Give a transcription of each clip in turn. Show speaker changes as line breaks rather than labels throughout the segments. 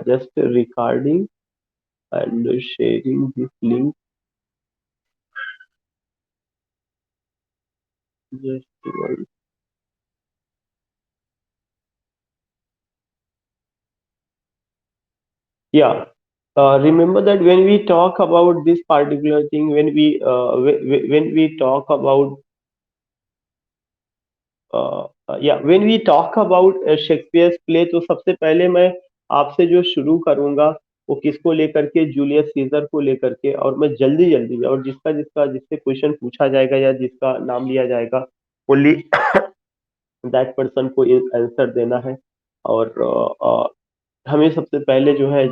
just recording and sharing this link. Just one. Yeah. Remember that when we talk about this particular thing, when we talk about या when we talk about Shakespeare's play, तो सबसे पहले मैं आपसे जो शुरू करूंगा वो किसको लेकर के, जूलियस सीजर को लेकर के। और मैं जल्दी जल्दी में, और जिसका जिसका जिससे क्वेश्चन पूछा जाएगा या जिसका नाम लिया जाएगा, ओनली दैट पर्सन को आंसर देना है। और हमें सबसे पहले जो है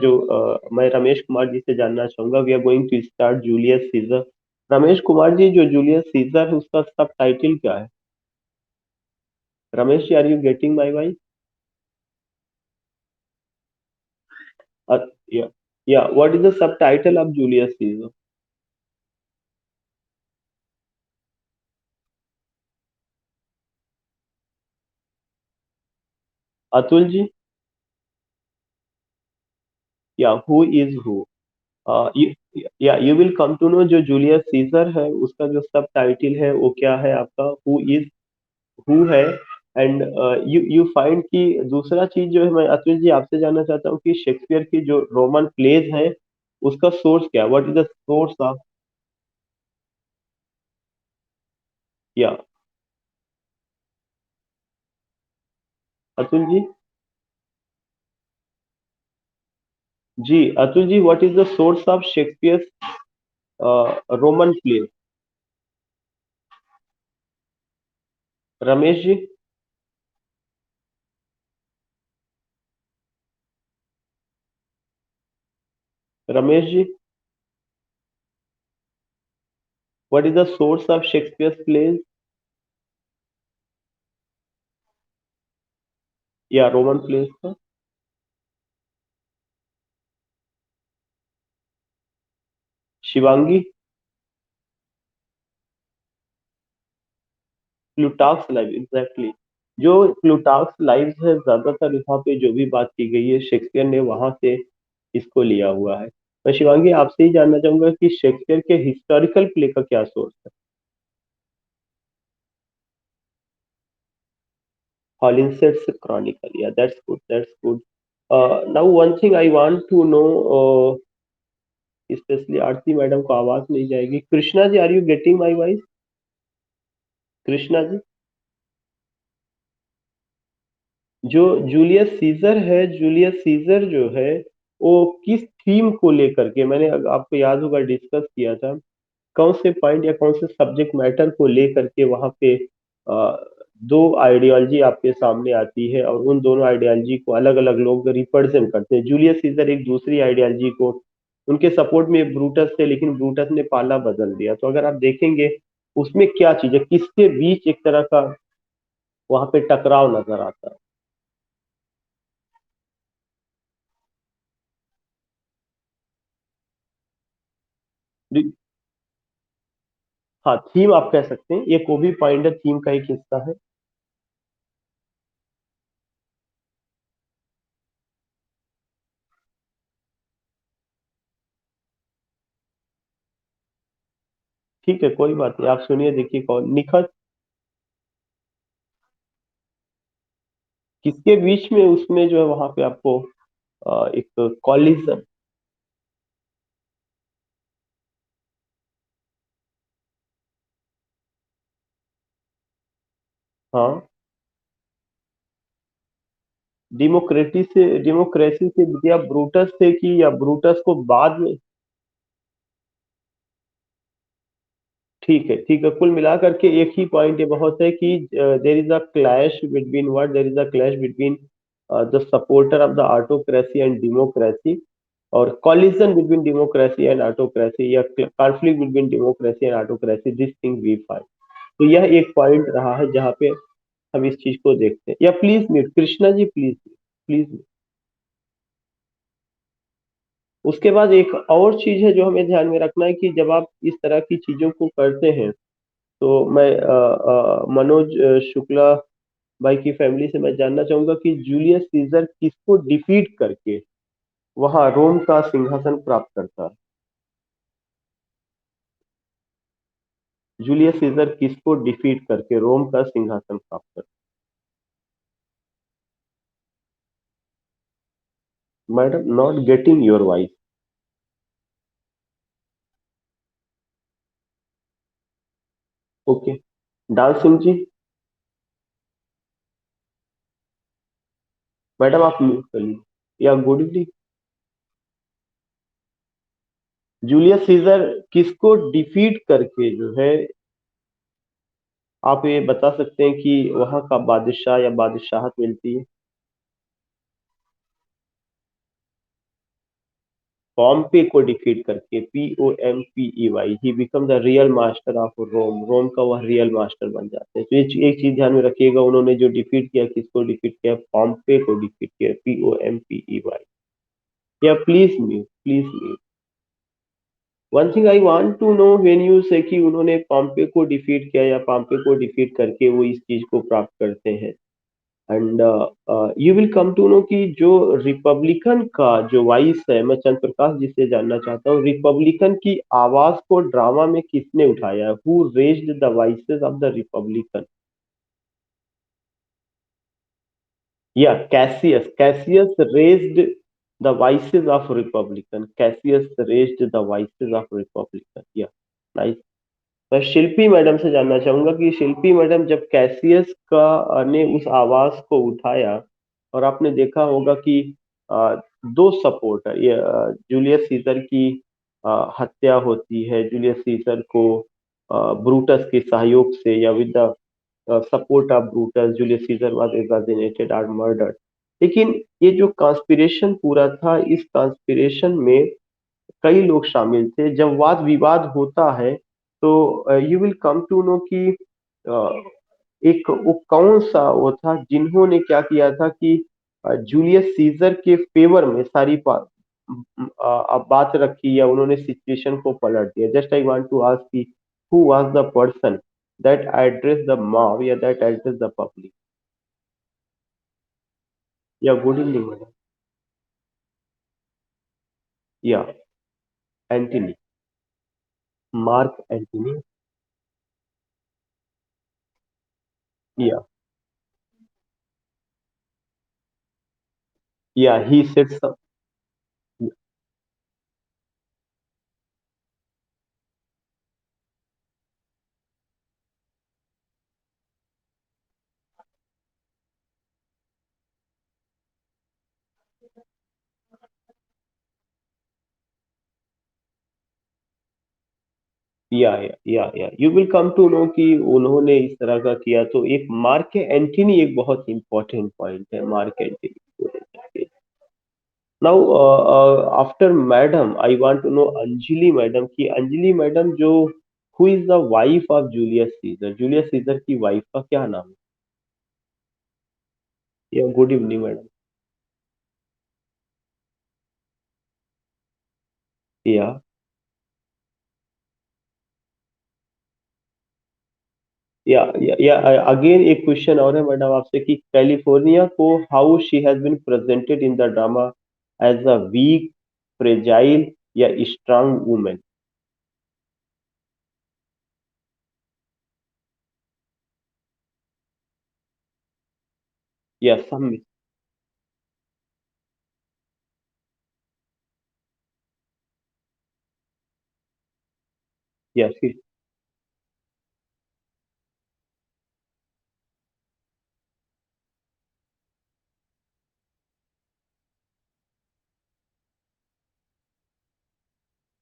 मैं रमेश कुमार जी से जानना चाहूंगा। We are going to start Julius Caesar. Ramesh Kumar ji, जो जूलियस सीजर है उसका सब टाइटल क्या है? Ramesh ji, are you getting my wife? Yeah, yeah. What is the subtitle of Julius Caesar? Atul ji, yeah, who is who? You, yeah, you will come to know जो Julius Caesar है उसका जो सब टाइटल है वो क्या है आपका, हु इज हु है। एंड यू फाइंड कि दूसरा चीज जो है, मैं अतुल जी आपसे जानना चाहता हूँ कि शेक्सपियर की जो रोमन प्लेज है उसका सोर्स क्या, what is the source of? Yeah Atul ji, जी Atul ji, what is the source of Shakespeare Roman play? Ramesh ji, Ramesh ji, what is the source of Shakespeare plays या रोमन प्लेस का? Shivangi, Plutarch's live, exactly. जो प्लूटार्क्स लाइव है, ज्यादातर वहाँ पे जो भी बात की गई है शेक्सपियर ने वहां से इसको लिया हुआ है। मैं शिवांगी आपसे ही जानना चाहूंगा कि शेक्सपियर के हिस्टोरिकल प्ले का क्या सोर्स है? Holinshed's chronicle, yeah that's good, that's good. Now one thing I want to know, especially Arti madam को आवाज नहीं जाएगी। Krishna ji, are you getting my voice? Krishna ji, जो जूलियस सीजर है, जूलियस सीजर जो है वो किस थीम को लेकर के, मैंने आपको याद होगा डिस्कस किया था, कौन से पॉइंट या कौन से सब्जेक्ट मैटर को लेकर के वहां पे अ, दो आइडियोलॉजी आपके सामने आती है और उन दोनों आइडियोलॉजी को अलग अलग लोग रिप्रेजेंट करते हैं। जूलियस सीजर एक दूसरी आइडियोलॉजी को, उनके सपोर्ट में ब्रूटस थे लेकिन ब्रूटस ने पाला बदल दिया। तो अगर आप देखेंगे उसमें क्या चीज है, किसके बीच एक तरह का वहां पे टकराव नजर आता है? हाँ, थीम आप कह सकते हैं, ये को भी पॉइंट है, थीम का एक हिस्सा है। ठीक है, कोई बात नहीं, आप सुनिए, देखिए कौन निखत, किसके बीच में उसमें जो है वहां पे आपको एक कॉलिजन। हाँ, डेमोक्रेसी से या ब्रूटस से, कि या ब्रूटस को बाद में? ठीक है, ठीक है, कुल मिलाकर के एक ही पॉइंट ये बहुत है कि there is a clash between what, there is a clash between the supporter of the autocracy and democracy, or collision between democracy and autocracy, या conflict between democracy and autocracy, this thing we find. तो यह एक point रहा है जहाँ पे हम इस चीज को देखते हैं। Yeah please mute, Krishna ji please, please. उसके बाद एक और चीज है जो हमें ध्यान में रखना है कि जब आप इस तरह की चीजों को करते हैं, तो मैं मनोज शुक्ला भाई की फैमिली से मैं जानना चाहूंगा कि जूलियस सीजर किसको डिफीट करके वहाँ रोम का सिंहासन प्राप्त करता है? जूलियस सीजर किसको डिफीट करके रोम का सिंहासन प्राप्त करता है? Madam, not getting your voice. Okay. डांस सिंह जी। मैडम आप म्यूट कर लीजिए। Yeah good evening. Julius Caesar किसको डिफीट करके जो है, आप ये बता सकते हैं कि वहां का बादशाह या बादशाहत मिलती है? पॉम्पे को डिफीट करके, POMPEY, he become the real master of Rome. Rome का वह रियल मास्टर बन जाते हैं। तो ये एक चीज ध्यान में रखिएगा, उन्होंने जो डिफीट किया, किसको डिफीट किया? पॉम्पे को डिफीट किया, POMPEY। Yeah please mute, please mute. One thing I want to know, when you say कि उन्होंने पॉम्पे को डिफीट किया या पॉम्पे को डिफीट करके वो इस चीज को प्राप्त करते हैं, and you will come to know कि जो रिपब्लिकन का जो वाइस है, मैं चंद्र प्रकाश जी से जानना चाहता हूँ, रिपब्लिकन की आवाज को ड्रामा में किसने उठाया? Who raised the voices of the Republican? Yeah Cassius, Cassius raised the voices of Republican, Cassius raised the voices of Republican. Yeah nice. मैं शिल्पी मैडम से जानना चाहूंगा कि शिल्पी मैडम, जब कैसियस का ने उस आवाज को उठाया, और आपने देखा होगा कि दो सपोर्टर, ये जूलियस सीजर की हत्या होती है, जूलियस सीजर को ब्रूटस के सहयोग से, या with the support of Brutus, Julius Caesar was assassinated और मर्डर्ड। लेकिन ये जो कॉन्स्पिरेशन पूरा था, इस कॉन्स्पिरेशन में कई लोग शामिल थे। जब वाद विवाद होता है, तो you will come to know कि अ, एक वो कौन सा वो था जिन्होंने क्या किया था कि जूलियस सीजर के फेवर में सारी बात रखी, या उन्होंने सिचुएशन को पलट दिया। Just I want to ask कि who was the person that address the mob, या that address the public? Yeah good evening madam. Yeah Antony, Mark Antony. Yeah yeah he said some. Yeah you will come to know कि उन्होंने इस तरह का किया। तो एक mark Antony एक बहुत इंपॉर्टेंट पॉइंट है, Mark Antony. Now after madam I want to know Anjali madam, की अंजलि मैडम जो, who is the wife of Julius Caesar? Julius Caesar की वाइफ का क्या नाम है? या गुड इवनिंग मैडम। या या अगेन एक क्वेश्चन और है मैडम आपसे, कि कैलिफोर्निया को how she has been presented in the drama, as a weak, fragile, या strong women? Yeah some.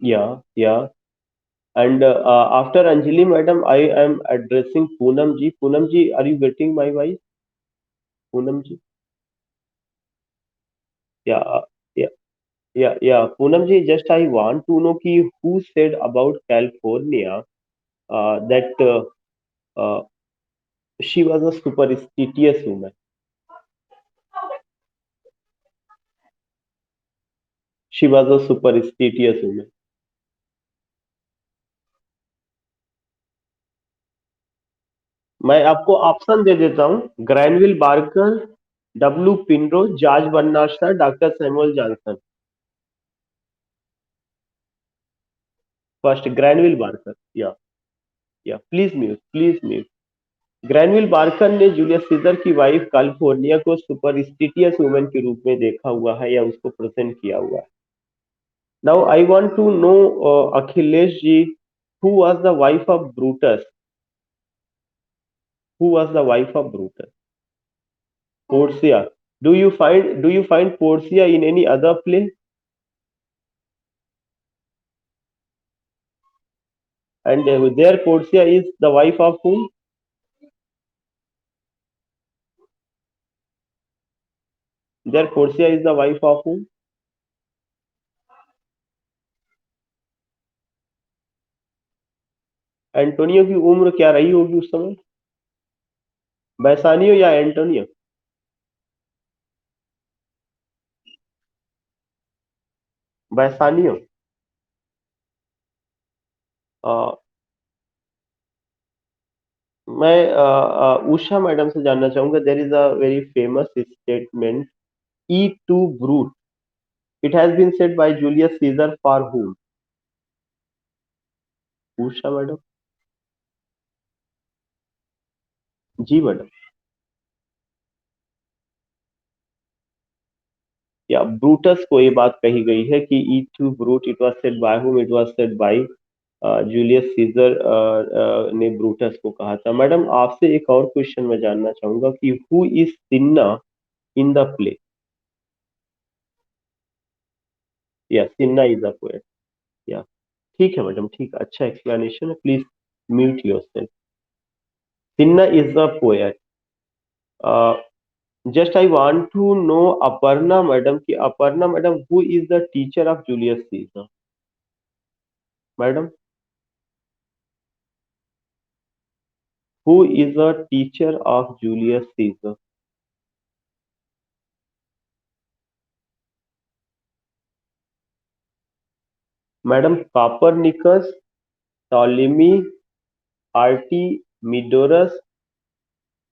Yeah yeah and after Anjali madam I am addressing Poonam ji. Poonam ji, are you getting my voice? Poonam ji. Yeah yeah yeah Poonam ji, just I want to know कि who said about Calpurnia that she was a superstitious woman? She was a superstitious woman. मैं आपको option दे देता हूँ: Granville Barker, W Penrose, George Bernard Shaw, doctor Samuel Johnson. First Granville Barker, yeah please mute. Granville Barker ने Julius Caesar की wife Calpurnia को superstitious women के रूप में देखा हुआ है या उसको प्रेजेंट किया हुआ है। Now I want to know, Akhilesh ji, who was the wife of Brutus? Who was the wife of Brutus? Portia. Do you find Portia in any other play? And there Portia is the wife of whom? There Portia is the wife of whom? Antonio की उम्र क्या रही होगी उस समय? बैसानियो या Antonio? बैसानियो। अ, मैं Usha madam से जानना चाहूंगा, there is a very famous statement, et tu Brute, it has been said by Julius Caesar for whom? Usha madam. जी मैडम। या ब्रूटस को ये बात कही गई है कि et tu Brute, it was said by whom? It was said by Julius Caesar ने Brutus को कहा था। मैडम आपसे एक और क्वेश्चन मैं जानना चाहूंगा कि who is Cinna in the play? Yeah Cinna is the poet. या ठीक है मैडम, ठीक है, अच्छा एक्सप्लेनेशन है, please mute yourself. Cinna is the poet. Just I want to know Aparna madam, की Aparna madam, who is the teacher of Julius Caesar? Madam, who is the teacher of Julius Caesar? Madam Copernicus, Ptolemy, Artemidorus,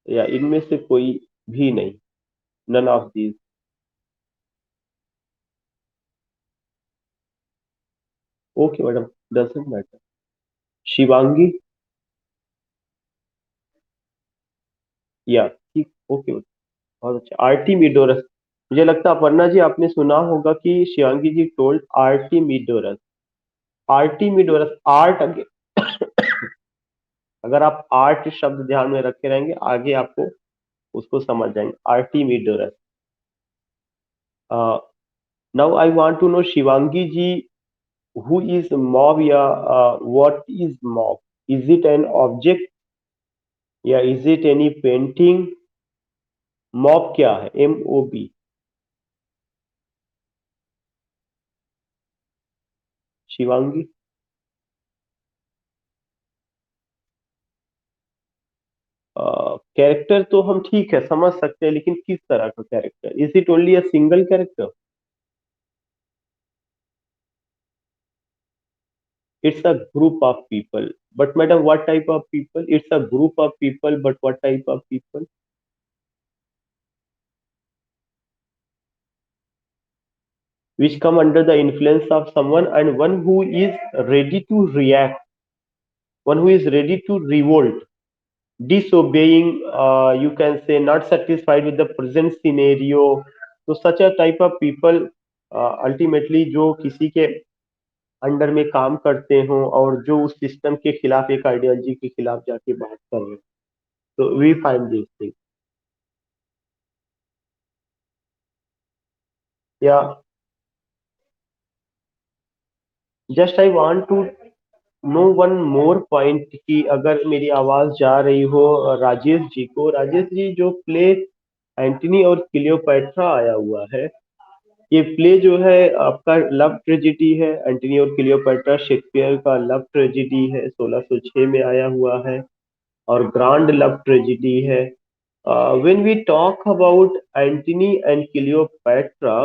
या इनमें से कोई भी नहीं, none of these? Okay madam, doesn't matter. Shivangi, yeah ठीक, okay, बहुत अच्छा। आर्टिमिडोरस, मुझे लगता है अपर्णा जी आपने सुना होगा कि शिवांगी जी टोल्ड आर्टिमिडोरस। आर्टिमिडोरस, आर्ट, अगर आप आर्ट शब्द ध्यान में रखे रहेंगे आगे आपको उसको समझ जाएंगे। Artemidorus. Now I want to know Shivangi ji, who is mob, या what is mob? Is it an object या is it any painting? Mob क्या है? MOB। शिवांगी। कैरेक्टर तो हम ठीक है समझ सकते हैं, लेकिन किस तरह का character? Is it only a single character? It's a group of people, but madam what type of people? It's a group of people, but what type of people? Which come under the influence of someone, and one who is ready to react, one who is ready to revolt, disobeying, you can say not satisfied with the present scenario. So such a type of people, ultimately जो किसी के under में काम करते हों और जो उस सिस्टम के खिलाफ, एक आइडियोलॉजी के खिलाफ जाके बात कर रहे हैं, तो we find this thing. Yeah just I want to know one more point, कि अगर मेरी आवाज जा रही हो राजेश जी को, राजेश जी, जो प्ले एंटनी और क्लियोपैट्रा आया हुआ है, ये प्ले जो है आपका लव ट्रेजिडी है। एंटनी और क्लियोपैट्रा शेक्सपियर का लव ट्रेजिडी है, 1606 में आया हुआ है, और ग्रांड लव ट्रेजिडी है। When we talk about Antony and Cleopatra,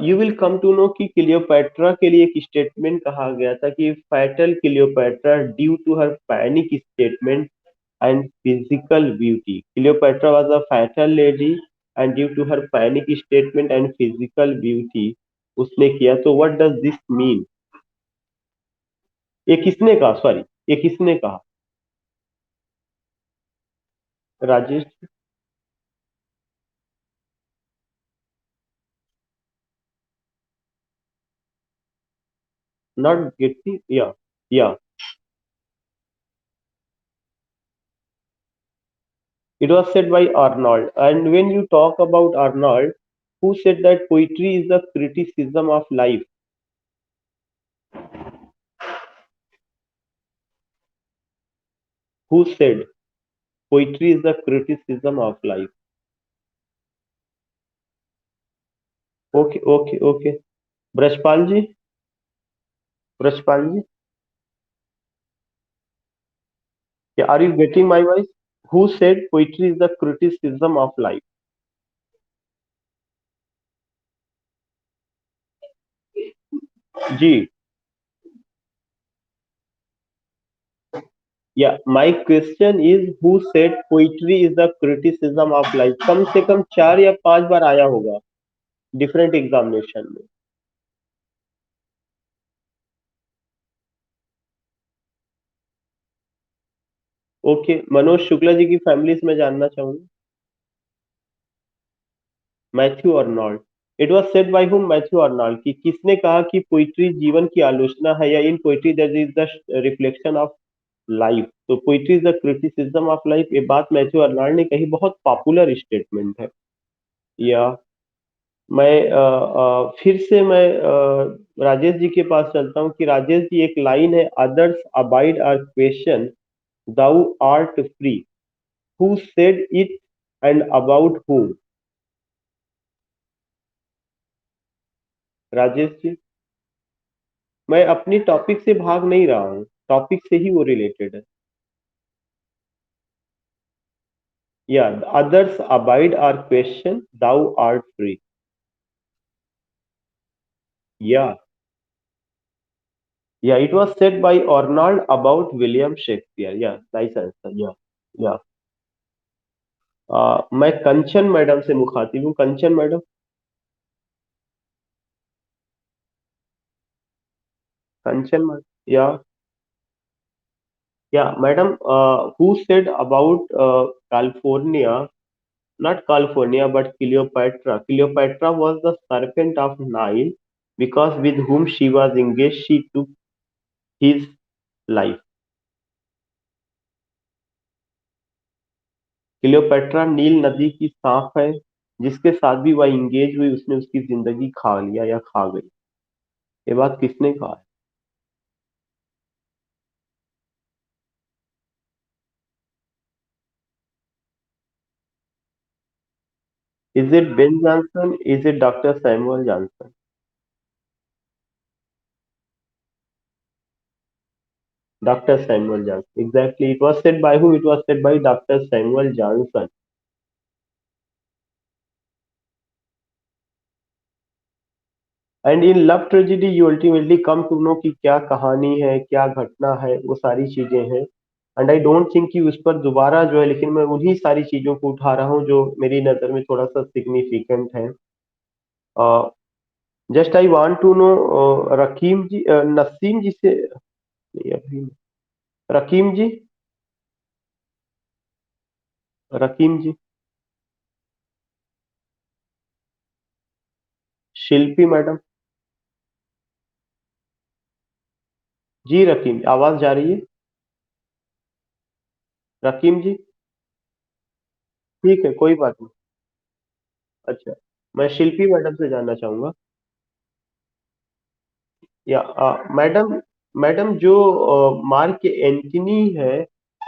you will come to know कि क्लियोपैट्रा के लिए एक स्टेटमेंट कहा गया था कि fatal Cleopatra due to her panic statement and physical beauty. Cleopatra was a fatal lady and due to her panic statement and physical beauty उसने किया। तो व्हाट डज दिस मीन? ये किसने कहा, सॉरी, ये किसने कहा? राजेश। नॉट गेटिंग, या it was said by Arnold. And when you talk about Arnold, who said that poetry is the criticism of life? Who said poetry is the criticism of life? Okay, okay, okay. Brashpal ji, Brashpal ji, yeah, are you getting my voice? Who said poetry is the criticism of life? Ji, yeah, my question is who said poetry is the criticism of life? कम से कम 4 या 5 बार आया होगा different examination में। Okay, Manoj Shukla ji की family से मैं जानना चाहूंगा। Matthew Arnold. It was said by whom? Matthew Arnold. कि किसने कहा कि पोइट्री जीवन की आलोचना है, या in poetry that is the reflection of life. तो poetry is the criticism of life, ये बात मैथ्यू अर्नोल्ड ने कही, बहुत पॉपुलर स्टेटमेंट है। या मैं फिर से मैं राजेश जी के पास चलता हूँ कि राजेश जी, एक लाइन है, others abide our question, thou art free, who said it and about who? Rajesh ji, मैं अपनी टॉपिक से भाग नहीं रहा हूँ, टॉपिक से ही वो रिलेटेड है। Yeah others abide our question, thou art free. Yeah yeah it was said by Arnold about William Shakespeare. Yeah nice answer. Yeah मैं कंचन मैडम से मुखातिब हूँ। Kanchan madam, Kanchan madam, yeah madam, who said about California, not California, but Cleopatra. Cleopatra was the serpent of Nile because with whom she was engaged, she took his life. Cleopatra नील नदी की सांप है, जिसके साथ भी वह इंगेज हुई, उसने उसकी जिंदगी खा लिया या खा गई। ये बात किसने कहा है? Is it Ben Jonson? Is it doctor Samuel Johnson? Doctor Samuel Johnson, exactly. It was said by whom? It was said by doctor Samuel Johnson. And in love tragedy you ultimately come to know कि क्या कहानी है, क्या घटना है, वो सारी चीजें हैं। एंड आई डोंट थिंक कि उस पर दोबारा जो है, लेकिन मैं उन्हीं सारी चीजों को उठा रहा हूँ जो मेरी नजर में थोड़ा सा सिग्निफिकेंट है। Just I want to know, Rakeem ji, Naseem ji से नहीं अभी। रकीम जी, रकीम जी, शिल्पी मैडम। जी रकीम, आवाज जा रही है? रकीम जी, ठीक है, कोई बात नहीं। अच्छा, मैं शिल्पी मैडम से जानना चाहूंगा। या मैडम, मैडम जो मार्क एंटनी है,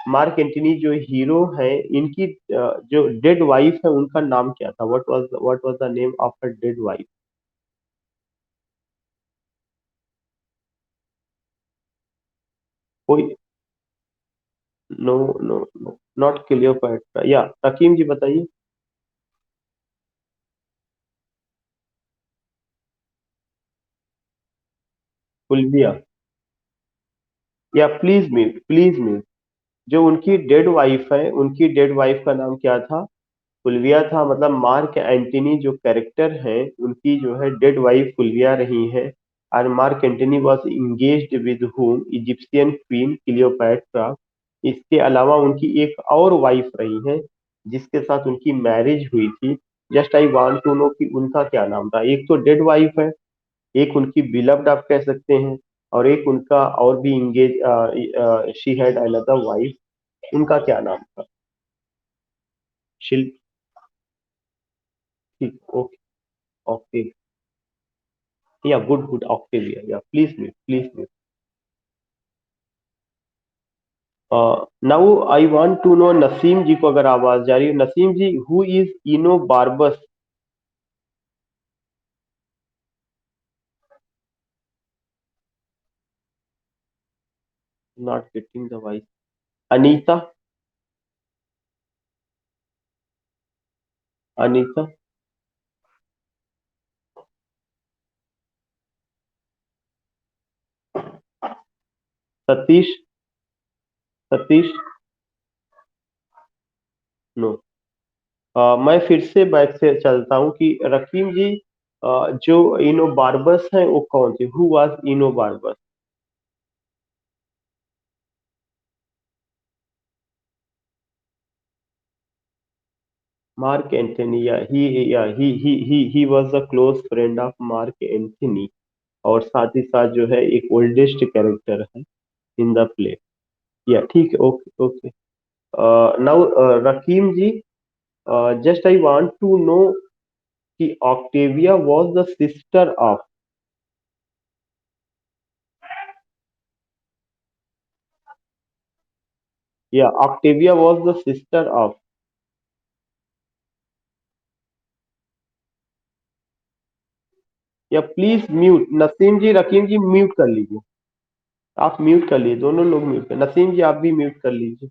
मार्क एंटनी जो हीरो है, इनकी जो डेड वाइफ है, उनका नाम क्या था? What was the name of her dead wife? कोई? No, no, no, not Cleopatra. Yeah Hakeem जी बताइए। फुल्विया। या प्लीज मी, जो उनकी डेड वाइफ है, उनकी डेड वाइफ का नाम क्या था? फुल्विया था। मतलब मार्क एंटनी जो कैरेक्टर है, उनकी जो है डेड वाइफ फुल्विया रही है। and Mark Antony was engaged with whom Egyptian queen Cleopatra. इसके अलावा उनकी एक और वाइफ रही है जिसके साथ उनकी मैरिज हुई थी। Just I want to know कि उनका क्या नाम था। एक तो डेड वाइफ है, एक उनकी बिलव्ड आप कह सकते हैं, और एक उनका और भी engage she had another wife. उनका क्या नाम था? Shilp. Okay. Okay. Yeah good good, Octavia, yeah please mute, please mute. Now I want to know, Naseem ji को अगर आवाज जा रही है, Naseem ji, who is Enobarbus? Not getting the voice. Anita. Anita. Satish. Satish. No. मैं फिर से बैक से चलता हूँ कि रकीम जी, जो इनो बार्बस हैं वो कौन थे? Who was Enobarbus? Mark Antony, yeah he was a close friend of Mark Antony, और साथ ही साथ जो है एक ओल्डेस्ट कैरेक्टर है इन द प्ले। या ठीक है, okay okay. Now Rakim ji, just I want to know कि Octavia was the sister of. Yeah Octavia was the sister of. Yeah please mute, Naseem ji, Rakim ji mute कर लीजिए। आप म्यूट कर लीजिए, दोनों लोग म्यूट कर, नसीम जी आप भी म्यूट कर लीजिए।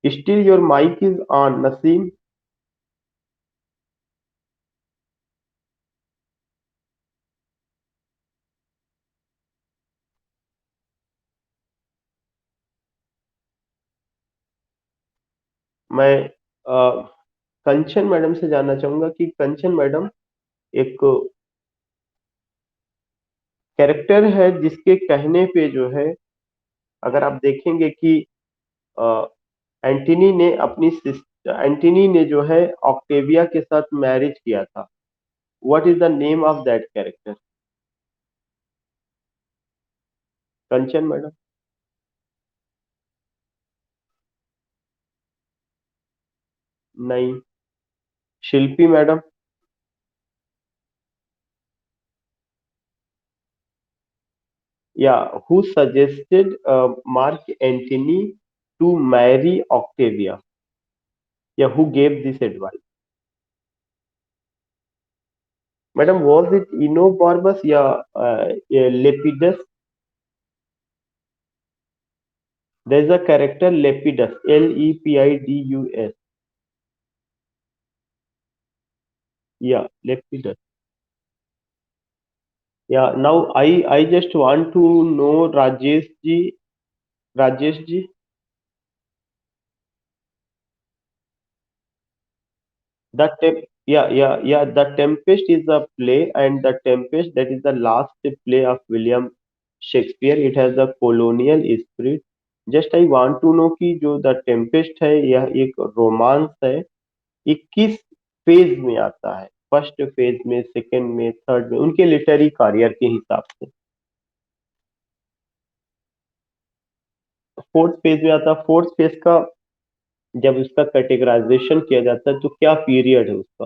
Still your mic is on, Naseem. मैं कंचन मैडम से जानना चाहूंगा कि कंचन मैडम, एक कैरेक्टर है जिसके कहने पे जो है, अगर आप देखेंगे कि अ, एंटनी ने एंटनी ने जो है ऑक्टेविया के साथ मैरिज किया था। What is the name of that character? Kanchan madam. नहीं। Shilpi madam. Yeah who suggested Mark Antony to marry Octavia? Yeah who gave this advice? Madam, was it Enobarbus या Lepidus? There is a character Lepidus, Lepidus। Yeah Lepidus. Yeah now I just want to know, Rajesh ji, Rajesh ji, the temp yeah, the Tempest is a play, and the Tempest, that is the last play of William Shakespeare. It has a colonial spirit. Just I want to know कि जो the Tempest है यह एक romance है, ये किस phase में आता है? फर्स्ट फेज में, सेकंड में, थर्ड में, उनके लिटरेरी करियर के हिसाब से? फोर्थ फेज में आता है। फोर्थ फेज का जब उसका कैटेगराइजेशन किया जाता है तो क्या पीरियड है उसका?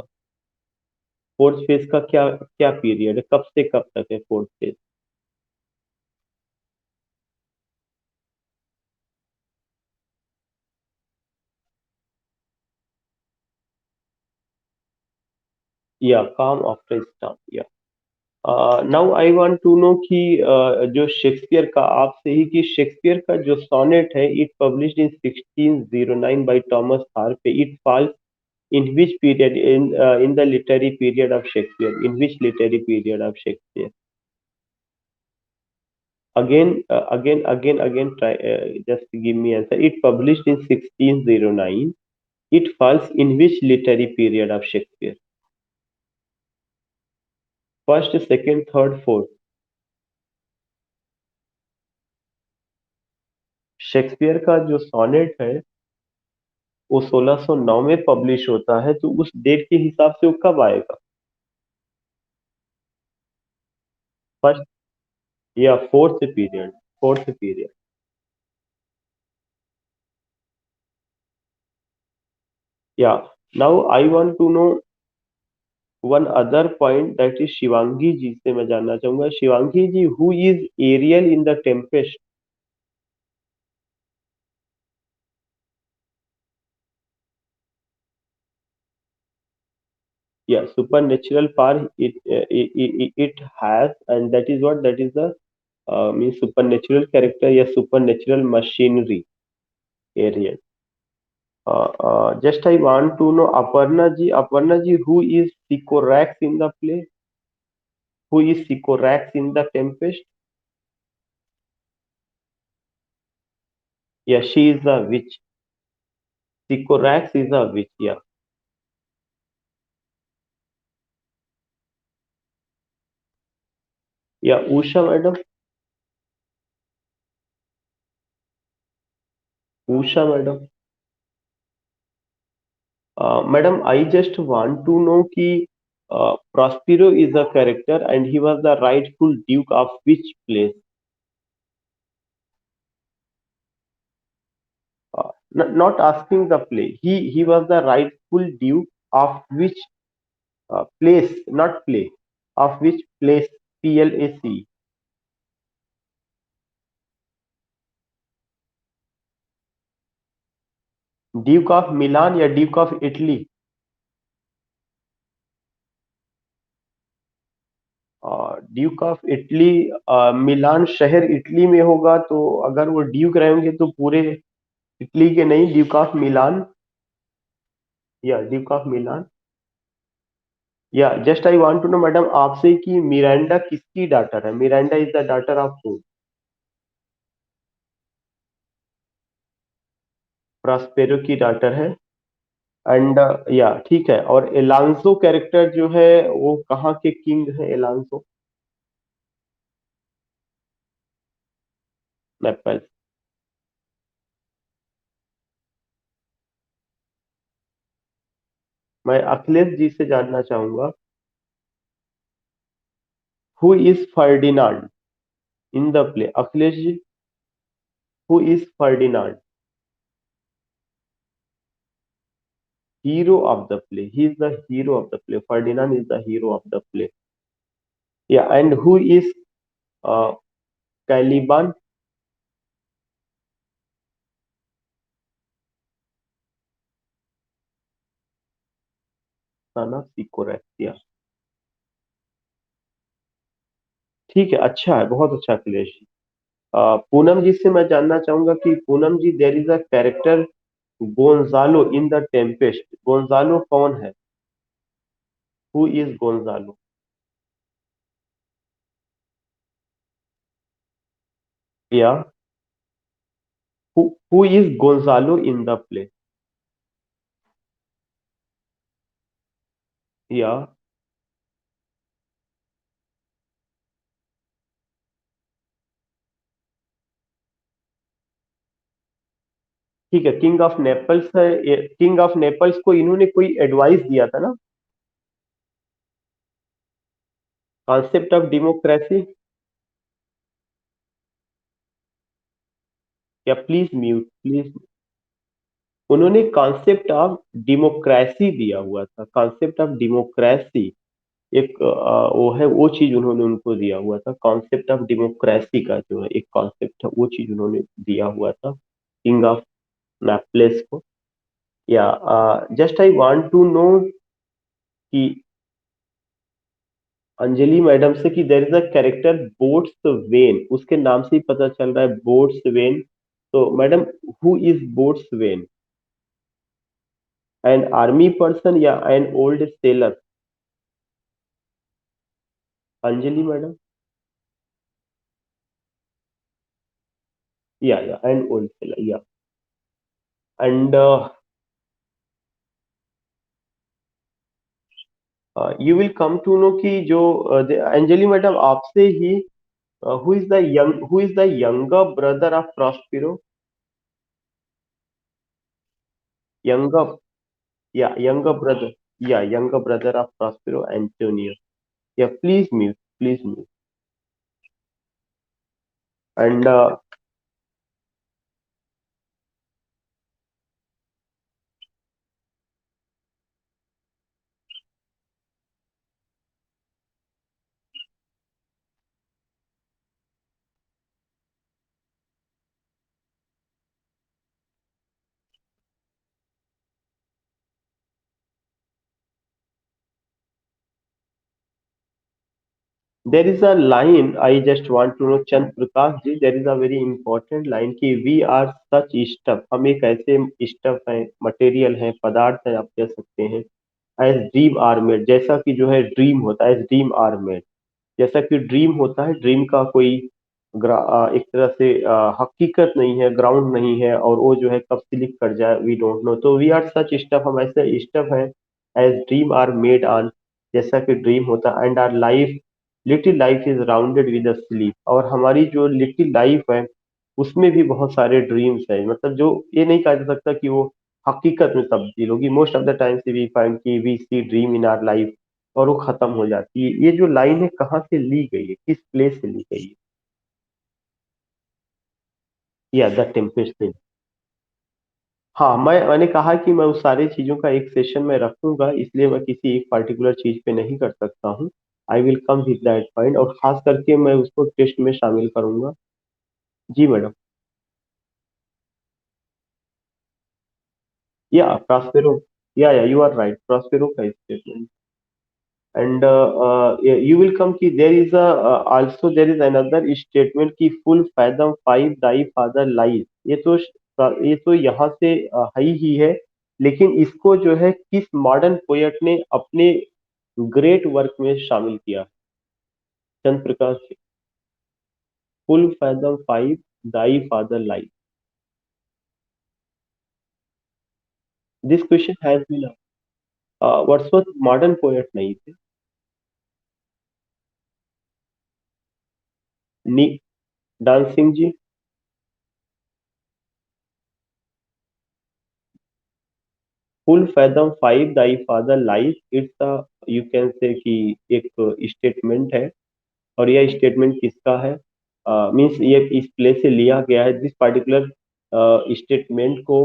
फोर्थ फेज का क्या क्या पीरियड है, कब से कब तक है fourth phase? Yeah calm after stop, yeah now I want to know कि जो शेक्सपियर का, आपसे ही, कि शेक्सपियर का जो सोनेट है, it published in 1609 by Thomas Harpe, it falls in which period in the literary period of Shakespeare? In which literary period of Shakespeare? Again, try, just give me answer. It published in 1609. It falls in which literary period of Shakespeare? First, second, third, fourth. Shakespeare का जो sonnet है वो 1609 में publish होता है, तो उस date के हिसाब से वो कब आएगा? फर्स्ट या fourth period? Fourth period. Yeah now I want to know one other point, that is Shivangi ji से मैं जानना चाहूंगा, Shivangi ji, who is Ariel in the Tempest? Yeah, supernatural power it has, and that is what, that is the means supernatural character या supernatural machinery area. Just I want to know, Aparna ji, who is Sycorax in the play? Who is Sycorax in the Tempest? Yeah, she is a witch. Sycorax is a witch. Yeah, yeah. Usha madam, Usha madam. Madam, I just want to know कि Prospero is a character and he was the rightful duke of which place? Not asking the play. He was the rightful duke of which place, not play, of which place? PLAC. Duke of Milan या Duke of Italy? Duke of Italy, Milan शहर Italy में होगा, तो अगर वो Duke रहेंगे तो पूरे इटली के नहीं, ड्यूक ऑफ मिलान। या Duke of Milan. Yeah just I want to know madam आपसे कि मिरांडा किसकी डॉटर है? Miranda is the daughter of who? Prospero की डॉटर है। एंड या ठीक है, और एलांसो कैरेक्टर जो है वो कहाँ के किंग है एलांसो? नेपल। मैं अखिलेश जी से जानना चाहूंगा, who is Ferdinand in the play? Akhilesh ji, who is Ferdinand? Hero of the play. He is the hero of the play. Ferdinand is the hero of the play. Yeah, and who is uh, Caliban? Son of Sycorax. Yeah. ठीक है, अच्छा है, बहुत अच्छा अखिलेश जी। पूनम जी से मैं जानना चाहूंगा कि Poonam ji, there is a character Gonzalo in the Tempest. Gonzalo कौन है? Who is Gonzalo? Yeah who is Gonzalo in the play? Yeah ठीक है, किंग ऑफ नेपल्स है। किंग ऑफ नेपल्स को इन्होंने कोई एडवाइस दिया था ना? Concept of democracy. Yeah please mute, please. उन्होंने कॉन्सेप्ट ऑफ डेमोक्रेसी दिया हुआ था, कॉन्सेप्ट ऑफ डेमोक्रेसी। एक वो है, वो चीज उन्होंने उनको दिया हुआ था, कॉन्सेप्ट ऑफ डेमोक्रेसी का जो है एक कॉन्सेप्ट है, वो चीज उन्होंने दिया हुआ था किंग ऑफ नेपलेस को। Yeah just I want to know कि अंजलि मैडम से कि there is a character boatswain, उसके नाम से ही पता चल रहा है बोट्स वेन। तो madam, who is boatswain? An army person या an old sailor? Anjali madam. Yeah, and wholesaler, yeah. And you will come to know कि जो अंजलि मैडम आपसे ही, who is the younger brother of Prospero? Younger, या younger brother, yeah younger brother of Prospero Antonio. Yeah please mute, please mute. And there is a line I just want to know, Chand Prakash ji, there is a very important line कि we are such stuff, हम एक ऐसे stuff हैं, material हैं, पदार्थ हैं, आप कह सकते हैं, एज ड्रीम आर मेड, जैसा कि जो है ड्रीम होता है, एज ड्रीम आर मेड, जैसा कि ड्रीम होता है, ड्रीम का कोई एक तरह से हकीकत नहीं है, ग्राउंड नहीं है, और वो जो है कब स्लिप कर जाए वी डोंट नो। तो वी आर सच स्टफ, हम ऐसे स्टफ हैं, as dream are made on, जैसा कि ड्रीम होता है, and our life, little life is rounded with sleep, और हमारी जो लिटिल लाइफ है उसमें भी बहुत सारे ड्रीम्स हैं, मतलब जो ये नहीं कहा जा सकता कि वो हकीकत में तब्दील होगी। Most of the times we find कि we see dream in our life, और वो खत्म हो जाती है। ये जो लाइन है कहाँ से ली गई है, किस प्लेस से ली गई है? या द टेम्पेस्ट से। हाँ, मैंने कहा कि मैं उस सारी चीजों का एक सेशन में रखूंगा, इसलिए मैं किसी एक पर्टिकुलर चीज पे नहीं कर सकता हूँ। I will come with that point, और खास करके मैं उसको टेस्ट में शामिल करूंगा। जी मैडम। या प्रॉस्पेरो, या यू आर राइट, प्रॉस्पेरो का statement. And you will come कि there is a also there is another statement कि full fathom five thy father lies। ये तो यहाँ से है ही है, लेकिन इसको जो है किस मॉडर्न पोएट ने अपने ग्रेट वर्क में शामिल किया? Chandra Prakash. Full fathom five thy father lies, this question has been, Wordsworth modern poet नहीं थे। नी डांसिंग जी। Full fathom five thy father life, it's a, you can say कि एक स्टेटमेंट है। और यह स्टेटमेंट किसका है? मीन्स ये इस प्ले से लिया गया है, दिस पर्टिकुलर स्टेटमेंट को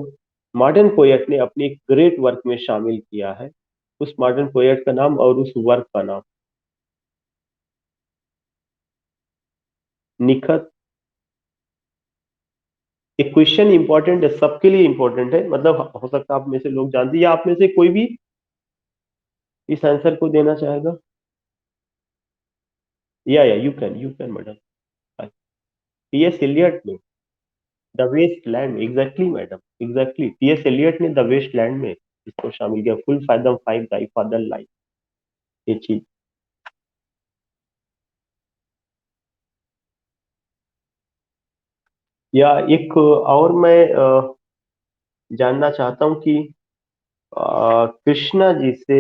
मॉडर्न पोएट ने अपने ग्रेट वर्क में शामिल किया है। उस मॉडर्न पोएट का नाम और उस वर्क का नाम? निखत। एक क्वेश्चन इंपॉर्टेंट है, सबके लिए इंपॉर्टेंट है, मतलब हो सकता है आप में से लोग जानते हैं, या आप में से कोई भी इस आंसर को देना चाहेगा? या you can madam. T S Eliot ने the Waste Land, exactly madam, exactly T S Eliot ने द वेस्ट लैंड में इसको शामिल किया, full fathom five thy father life, ये चीज। या एक और मैं जानना चाहता हूँ कि कृष्णा जी से,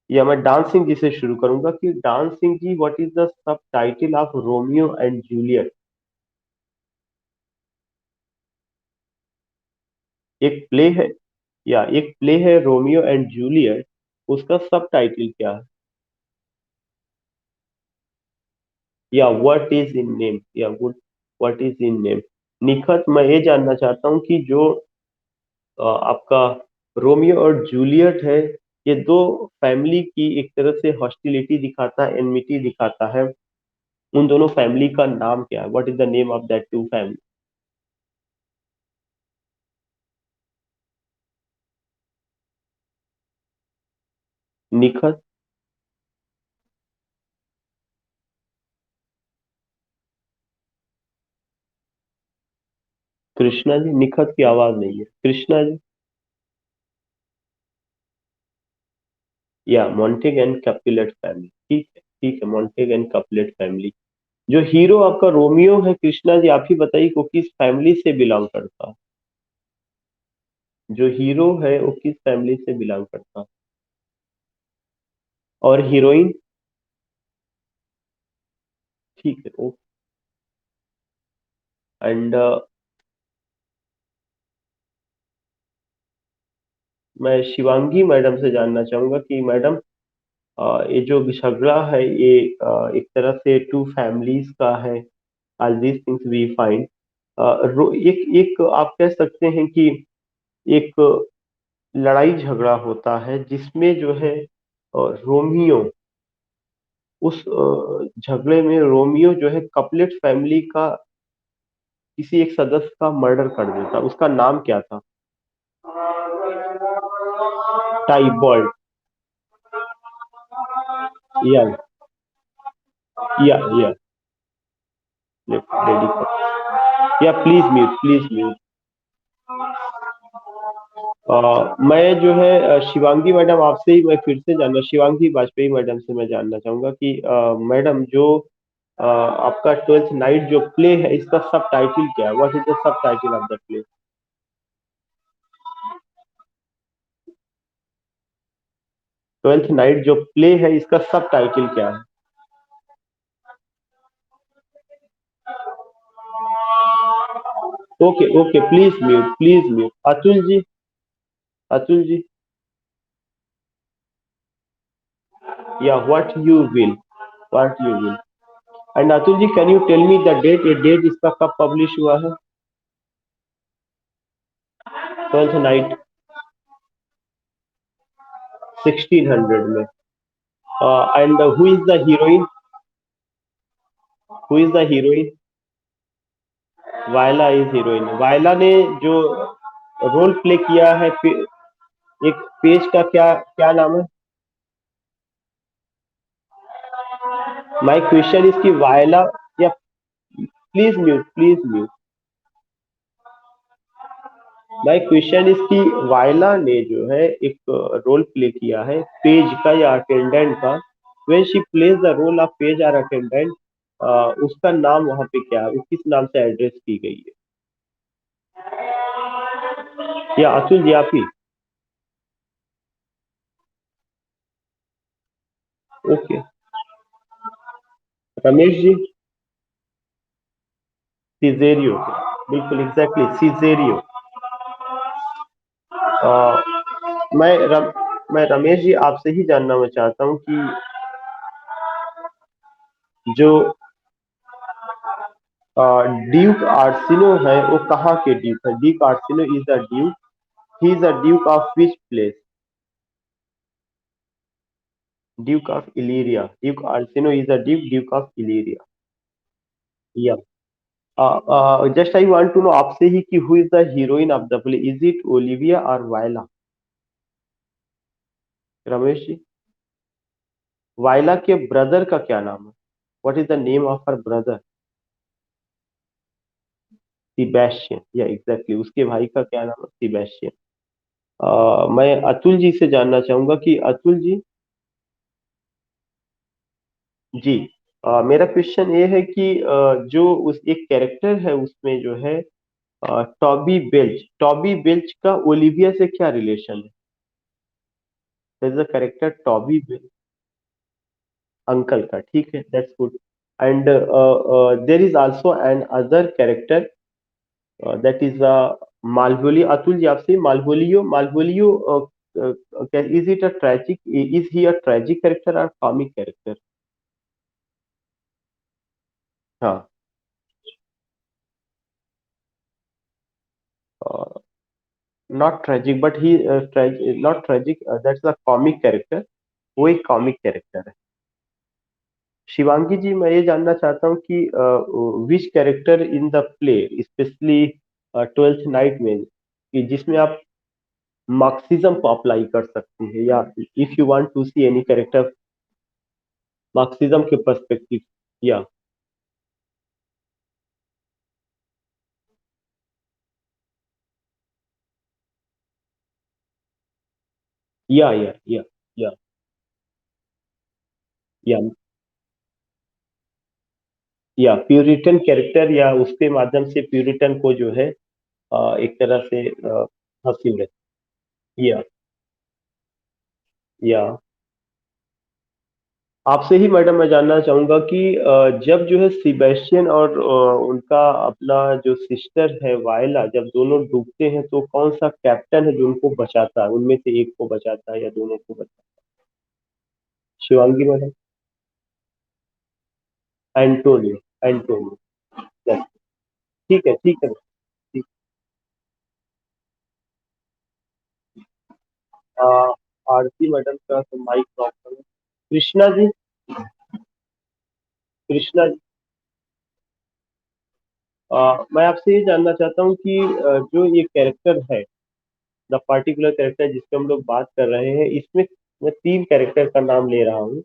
या मैं डांसिंग जी से शुरू करूंगा कि dancing ji, what is the subtitle of Romeo and Juliet? एक प्ले है, या एक प्ले है रोमियो एंड जूलियट, उसका सब टाइटल क्या है? या व्हाट इज इन नेम, या good, what is in name? Nikhat, मैं ये जानना चाहता हूँ कि जो आपका रोमियो और जूलियट है, ये दो फैमिली की एक तरह से हॉस्टिलिटी दिखाता है, एनमिटी दिखाता है, उन दोनों फैमिली का नाम क्या है? What is the name of that two family? Nikhat. Krishna ji, Nikhat की आवाज नहीं है, कृष्णा जी। या मॉन्टेग एंड कैपुलेट फैमिली, ठीक है, ठीक है, मॉन्टेग एंड कैपुलेट फैमिली। जो हीरो आपका रोमियो है, कृष्णा जी आप ही बताइए, वो किस फैमिली से बिलोंग करता है? जो हीरो है वो किस फैमिली से बिलोंग करता है? और हीरोइन? ठीक है, ओके। एंड मैं शिवांगी मैडम से जानना चाहूंगा कि मैडम, ये जो झगड़ा है ये एक तरह से टू फैमिलीज का है, as these things we find। एक एक आप कह सकते हैं कि एक लड़ाई झगड़ा होता है जिसमें जो है रोमियो, उस झगड़े में रोमियो जो है कपलेट फैमिली का किसी एक सदस्य का मर्डर कर देता, उसका नाम क्या था? टाइबॉल्ट। या या लेडी, या प्लीज म्यूट, प्लीज म्यूट। मैं जो है शिवांगी मैडम आपसे ही मैं फिर से जानना, शिवांगी वाजपेयी मैडम से मैं जानना चाहूंगा कि मैडम जो आपका ट्वेल्थ नाइट जो प्ले है इसका सब टाइटल क्या है? What is the subtitle of the play? Twelfth night जो प्ले है इसका सब टाइटल क्या है? Okay okay, please mute, please mute. Atul ji, Atul ji, yeah what you will, what you will. And Atul ji, can you tell me the date, ये date इसका कब publish हुआ है? ट्वेल्थ नाइट 1600 में। And who is the heroine, who is the heroine? Viola is heroine. वायला ने जो role play किया है एक पेज का क्या क्या नाम है? माय क्वेश्चन इज कि वायला, या please mute, please mute. My question is कि वायला ने जो है एक रोल प्ले किया है पेज का या अटेंडेंट का। When she plays the role of page और अटेंडेंट, उसका नाम वहां पे क्या है, वो किस नाम से एड्रेस की गई है? या अतुल जी आप ही? ओके। रमेश जी? सिजेरियो। बिल्कुल एग्जैक्टली, सिजेरियो। मैं मैं रमेश जी आपसे ही जानना मैं चाहता हूँ कि जो ड्यूक आर्सिनो है वो कहाँ के ड्यूक है? Duke Orsino is the duke, he is the duke of which place? Duke of Illyria. Duke Orsino is the duke, Duke of Illyria. Yeah just I want to know आपसे ही कि who is the heroine of the play, is it Olivia or Viola? Ramesh ji, वायला के brother का क्या नाम है? What is the name of her brother? Sebastian, yeah exactly, उसके भाई का क्या नाम है? सिबेस्टियन। मैं अतुल जी से जानना चाहूंगा कि अतुल जी, जी, मेरा क्वेश्चन ये है कि जो उस एक कैरेक्टर है उसमें जो है टॉबी बेल्च, टॉबी बेल्च का ओलिविया से क्या रिलेशन है? That is the character Toby Belch. Uncle का, ठीक है, that's good. And there is also an other character that is Malvolio. Atul ji आपसे, Malvolio, Malvolio is it a tragic, is he a tragic character or comic character? हाँ, not tragic but he, not tragic, that's a comic character, वो एक comic character है। शिवांगी जी, मैं ये जानना चाहता हूँ कि विच character in the play, specially twelfth night में, कि जिसमें आप मार्क्सिज्म को अप्लाई कर सकते हैं, या if you want to see any character Marxism के पर्सपेक्टिव। या या या या प्यूरिटन कैरेक्टर, या उसके माध्यम से प्यूरिटन को जो है एक तरह से हासिल है। या या आपसे ही मैडम मैं जानना चाहूंगा कि जब जो है सिबेस्टियन और उनका अपना जो सिस्टर है वायला, जब दोनों डूबते हैं तो कौन सा कैप्टन है जो उनको बचाता है, उनमें से एक को बचाता है या दोनों को बचाता है? Shivangi madam. Antonio. Antonio. Yes, ठीक है ठीक है ठीक। अ, आरती मैडम का तो माइक प्रॉब्लम है। कृष्णा जी। कृष्णा जी। मैं आपसे ये जानना चाहता हूँ कि जो ये कैरेक्टर है, द पर्टिकुलर कैरेक्टर जिसपे हम लोग बात कर रहे हैं, इसमें मैं तीन कैरेक्टर का नाम ले रहा हूँ।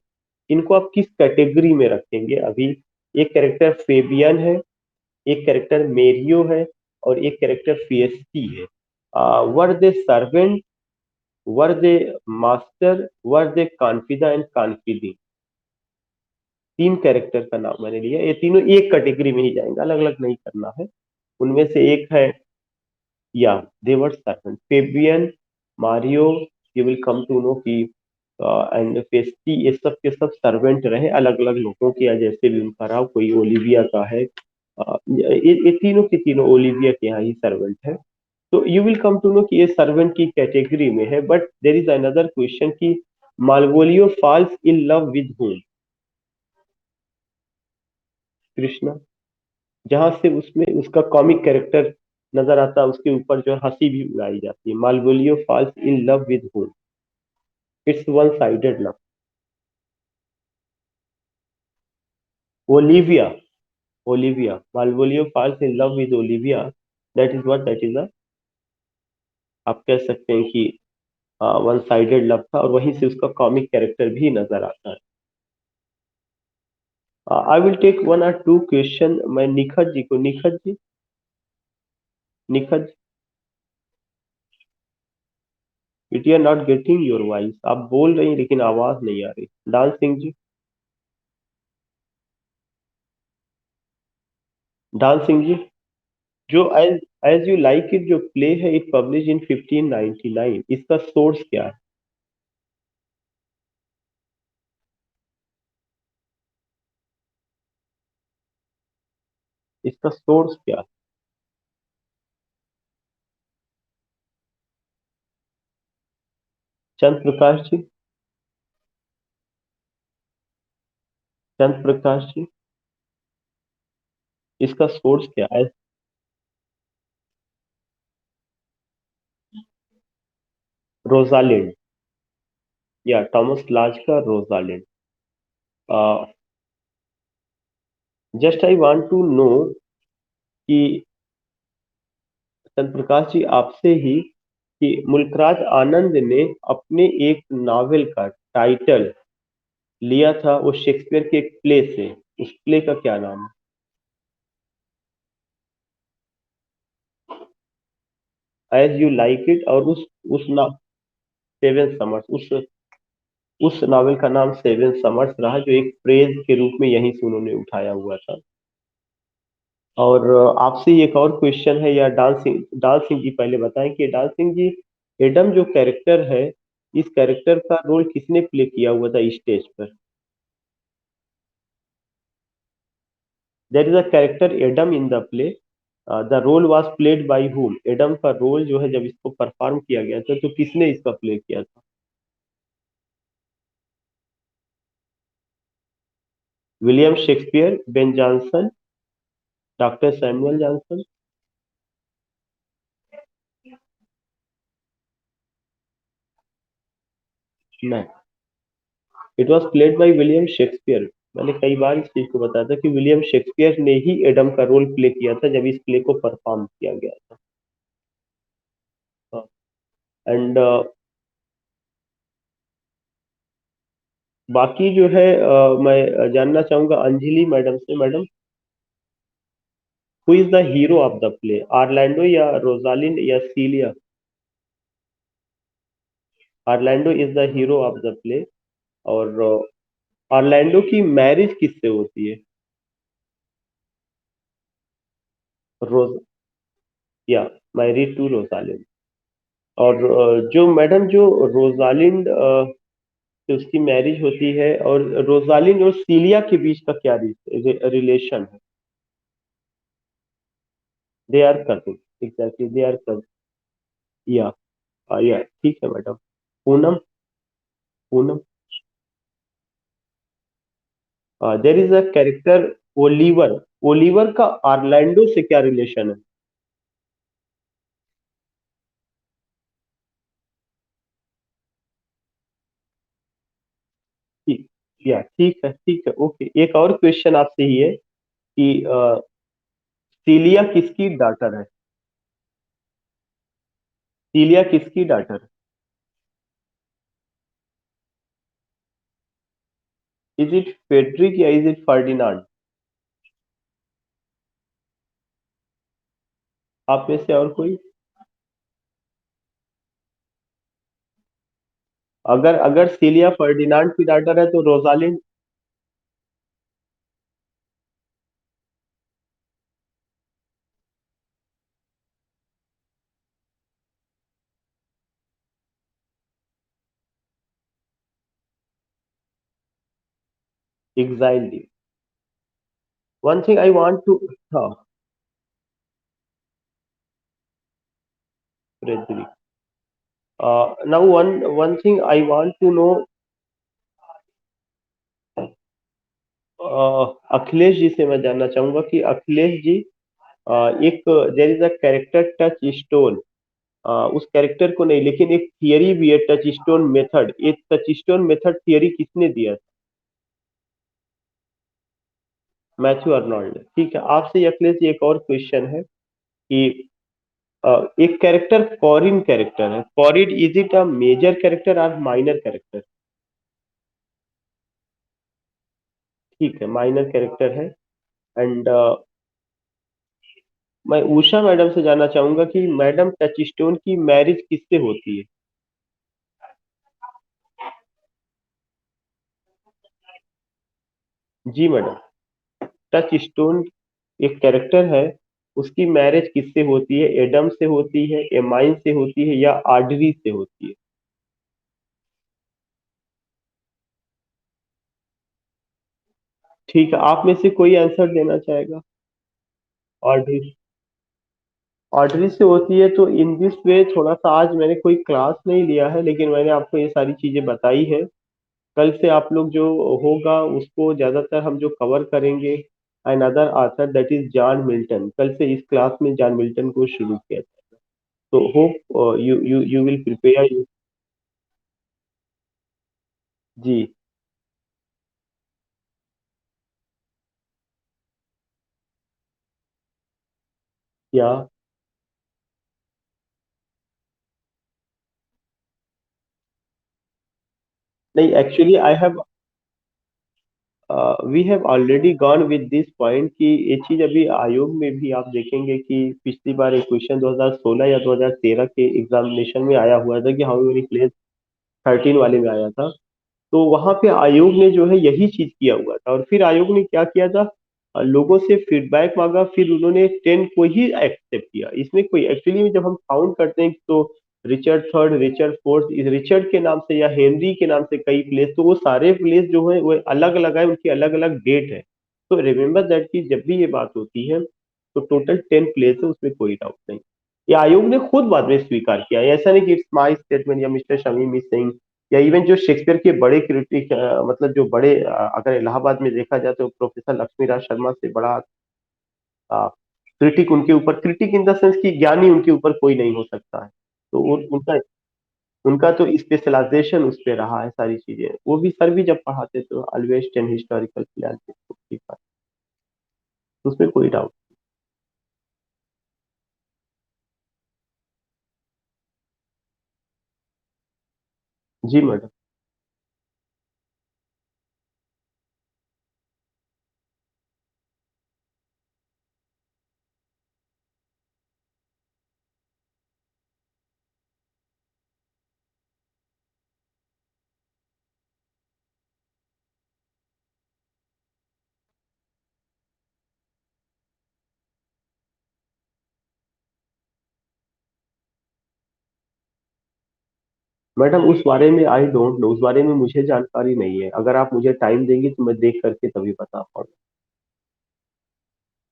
इनको आप किस कैटेगरी में रखेंगे अभी? एक कैरेक्टर फेबियन है, एक कैरेक्टर मेरियो है, और एक कैरेक्टर फिएस्टी है। Were they servant, were they master, were they confider and confidee? तीन कैरेक्टर का नाम मैंने लिया, ये तीनों एक कैटेगरी में ही जाएंगे, अलग अलग नहीं करना है। उनमें से एक है, yeah they are servant, Fabian, Maria, you will come to know कि एंड फेस्टी, ये सब के सब सर्वेंट रहे अलग अलग लोगों के, या जैसे भी उनका रहा, कोई ओलिविया का है। ये तीनों के तीनों ओलिविया के यहाँ ही सर्वेंट है। तो you will come to know कि ये सर्वेंट की कैटेगरी में है, but there is another question कि Malvolio falls in love with whom? Krishna. जहां से उसमें उसका कॉमिक कैरेक्टर नजर आता है, उसके ऊपर जो है हंसी भी उड़ाई जाती है। Malvolio falls in love with whom? It's one sided love. Olivia. Olivia, Malvolio falls in love with Olivia, that is what, that is a, आप कह सकते हैं कि वन साइडेड लव था, और वहीं से उसका कॉमिक कैरेक्टर भी नजर आता है। I will take one or two question. मैं निखत जी को, Nikhat ji, Nikhat, it you are not getting your voice, आप बोल रही हैं लेकिन आवाज नहीं आ रही। डांस सिंह जी। डांस सिंह जी, जो as as you like it जो प्ले है, इट पब्लिश इन 1599, इसका सोर्स क्या है? इसका सोर्स क्या है? चंद्र प्रकाश जी। चंद्र प्रकाश जी, इसका सोर्स क्या है? रोजालिंड, या थॉमस लाज का Rosalind. Just I want to know कि चंद्र प्रकाश जी आपसे ही, कि मुल्कराज आनंद ने अपने एक नावल का टाइटल लिया था वो शेक्सपियर के एक प्ले से, उस प्ले का क्या नाम है? एज यू लाइक इट, और उस ना सेवन समर्स, उस नावल का नाम सेवन समर्स रहा, जो एक फ्रेज के रूप में यहीं से उन्होंने उठाया हुआ था। और आपसे एक और क्वेश्चन है, या डांस सिंह जी पहले बताएं कि डांस सिंह जी, एडम जो कैरेक्टर है, इस कैरेक्टर का रोल किसने प्ले किया हुआ था स्टेज पर? There is a character Adam in the play, the role was played by whom? Adam का रोल जो है जब इसको परफॉर्म किया गया था तो किसने इसका प्ले किया था? William Shakespeare, Ben Jonson, doctor Samuel Johnson? नहीं, it was played by William Shakespeare. मैंने कई बार इस चीज को बताया था कि विलियम शेक्सपियर ने ही एडम का रोल प्ले किया था जब इस प्ले को परफॉर्म किया गया था। एंड बाकी जो है, मैं जानना चाहूंगा अंजलि मैडम से, madam, who is the hero of the play? Orlando या रोजालिंड या Celia? Orlando is the hero of the play. और ऑर्लैंडो की मैरिज किससे होती है? रोज, या मैरिड टू रोजालिंड। और जो मैडम, जो रोजालिंड तो उसकी मैरिज होती है, और रोजालिन और सीलिया के बीच का क्या रिलेशन है? They are cousin, exactly they are cousin. Yeah yeah ठीक है madam. Poonam. Poonam. There is a character Oliver. Oliver का ऑरलैंडो से क्या रिलेशन है? ठीक। या ठीक है, ओके। एक और क्वेश्चन आपसे ही है कि सीलिया किसकी डॉटर है? सीलिया किसकी डॉटर है? इज इट फेड्रिक या इज इट फर्डिनांड? आप में से और कोई? अगर अगर सीलिया फर्डिनांड की डॉटर है तो Rosalind. Exactly. One thing I want to. हाँ। Frederick. Now one thing I want to know. Akhilesh ji से मैं जानना चाहूंगा कि अखिलेश जी, एक there is a character touchstone. उस कैरेक्टर को नहीं, लेकिन एक थियरी भी है टच स्टोन मेथड। ये टच स्टोन मेथड थियरी किसने दिया था? मैथ्यू अर्नोल्ड ने। ठीक है, आपसे अखिलेश जी एक और क्वेश्चन है कि एक कैरेक्टर कॉरिन कैरेक्टर है। Corin, is it a major character or minor character? ठीक है, माइनर कैरेक्टर है। एंड मैं उषा मैडम से जानना चाहूंगा कि मैडम टचस्टोन की मैरिज किससे होती है? जी मैडम। टचस्टोन एक कैरेक्टर है, उसकी मैरिज किससे होती है? एडम से होती है, एमाइन से होती है, या आडरी से होती है? ठीक है, आप में से कोई आंसर देना चाहेगा? ऑड्री। ऑड्री से होती है। तो इन दिस वे, थोड़ा सा आज मैंने कोई क्लास नहीं लिया है, लेकिन मैंने आपको ये सारी चीजें बताई है। कल से आप लोग जो होगा उसको ज्यादातर हम जो कवर करेंगे, another author that is John Milton. कल से इस क्लास में जॉन मिल्टन को शुरू किया जाए। तो hope you you you will prepare you. जी। या नहीं, actually I have we have already gone with this point कि ये चीज अभी आयोग में भी आप देखेंगे कि पिछली बार एक क्वेश्चन 2016 या 2013 के एग्जामिनेशन में आया हुआ था कि हाउ मेनी प्लेस 13 वाले में आया था। तो वहां पे आयोग ने जो है यही चीज किया हुआ था, और फिर आयोग ने क्या किया था, लोगों से फीडबैक मांगा, फिर उन्होंने 10 को ही एक्सेप्ट किया। इसमें कोई एक्चुअली में जब हम काउंट करते हैं तो रिचर्ड थर्ड, रिचर्ड फोर्थ, इस रिचर्ड के नाम से या हेनरी के नाम से कई प्लेस, तो वो सारे प्लेस जो है वो अलग अलग है, उनकी अलग अलग डेट है। तो रिमेम्बर दैट कि जब भी ये बात होती है तो टोटल 10 प्लेस है, उसमें कोई डाउट नहीं। ये आयोग ने खुद बाद में स्वीकार किया है, ऐसा नहीं कि इट्स माई स्टेटमेंट या मिस्टर शमीम इज सेइंग, या इवन जो शेक्सपियर के बड़े क्रिटिक, मतलब जो बड़े, अगर इलाहाबाद में देखा जाए तो प्रोफेसर लक्ष्मी राज शर्मा से बड़ा क्रिटिक उनके ऊपर, क्रिटिक इन द सेंस कि ज्ञानी उनके ऊपर कोई नहीं हो सकता है। तो उनका उनका तो स्पेशलाइजेशन उस पे रहा है, सारी चीजें। वो भी सर भी जब पढ़ाते तो ऑलवेज टेन हिस्टोरिकल फिनांस, उसमें कोई डाउट। जी मैडम। मैडम उस बारे में आई डोंट नो, उस बारे में मुझे जानकारी नहीं है। अगर आप मुझे टाइम देंगी तो मैं देख करके तभी बता पाऊंगा।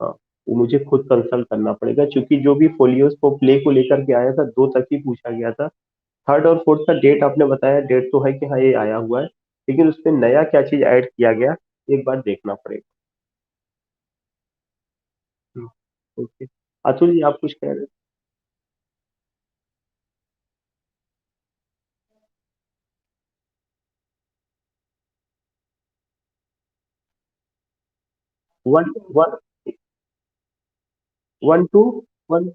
हाँ, वो मुझे खुद कंसल्ट करना पड़ेगा, क्योंकि जो भी फोलियोज को प्ले को लेकर के आया था, दो तक ही पूछा गया था। थर्ड और फोर्थ का डेट आपने बताया, डेट तो है कि हाँ ये आया हुआ है, लेकिन उसमें नया क्या चीज ऐड किया गया, एक बार देखना पड़ेगा। हम्म, ओके। अतुल जी आप कुछ कह रहे 1 1 1 2 1।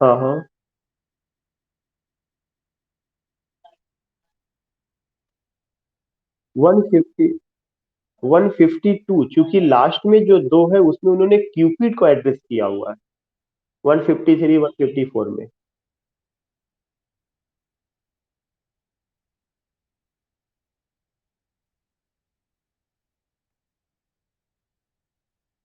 हाँ हाँ। 150, 152, क्योंकि लास्ट में जो दो है उसमें उन्होंने क्यूपिड को एड्रेस किया हुआ है, 153 154 में।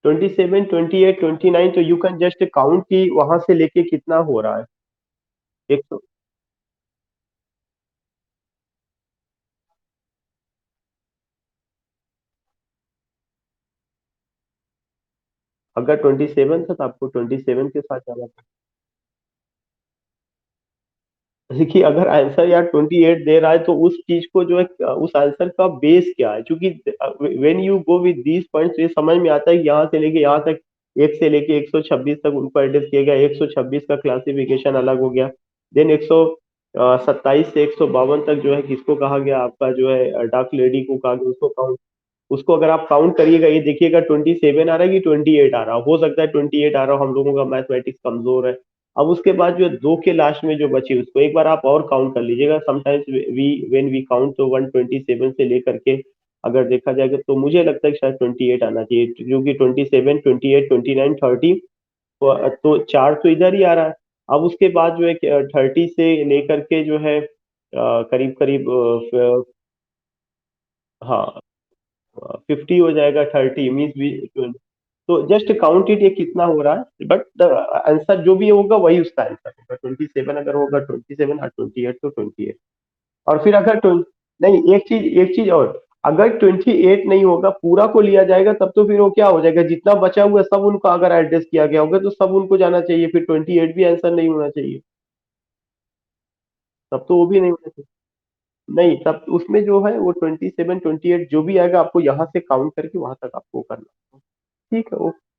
27 28 29, तो यू कैन जस्ट काउंट कि वहां से लेके कितना हो रहा है। एक तो अगर 27 था तो आपको 27 के साथ जाना। देखिए अगर आंसर यार 28 दे रहा है तो उस चीज को जो है, उस आंसर का बेस क्या है, क्योंकि when you go with these points ये समझ में आता है कि यहाँ से लेके यहाँ तक, एक से लेके 126 तक उनको एड्रेस किया गया, 126 का क्लासिफिकेशन अलग हो गया। देन 127 से 152 तक जो है किसको कहा गया, आपका जो है डार्क लेडी को कहा गया, उसको अगर आप काउंट करिएगा, ये देखिएगा 27 आ रहा है कि 28 आ रहा है, हो सकता है 28 आ रहा हो, हम लोगों का मैथमेटिक्स कमजोर है। अब उसके बाद जो दो के लास्ट में जो बची उसको एक बार आप और काउंट कर लीजिएगा, sometimes we when we count तो 127 से लेकर के अगर देखा जाएगा तो मुझे लगता है कि शायद 28 आना चाहिए, क्योंकि 27 28 29 30, तो चार तो इधर ही आ रहा है। अब उसके बाद जो है 30 से लेकर के जो है करीब करीब हाँ 50 हो जाएगा, 30 मीन्स भी। तो जस्ट काउंट इट, ये कितना हो रहा है, बट द आंसर जो भी होगा वही उसका आंसर होगा, 27 अगर होगा 27 और 28 तो 28। और फिर अगर नहीं, एक चीज और, अगर 28 नहीं होगा, पूरा को लिया जाएगा, तब तो फिर वो क्या हो जाएगा, जितना बचा हुआ है सब उनका अगर एडजस्ट किया गया होगा तो सब उनको जाना चाहिए, फिर 28 भी आंसर नहीं होना चाहिए। तब तो वो भी नहीं होना चाहिए। नहीं, तब उसमें जो है वो 27 28 जो भी आएगा आपको यहाँ से काउंट करके वहां तक आपको करना। ठीक है, ओके।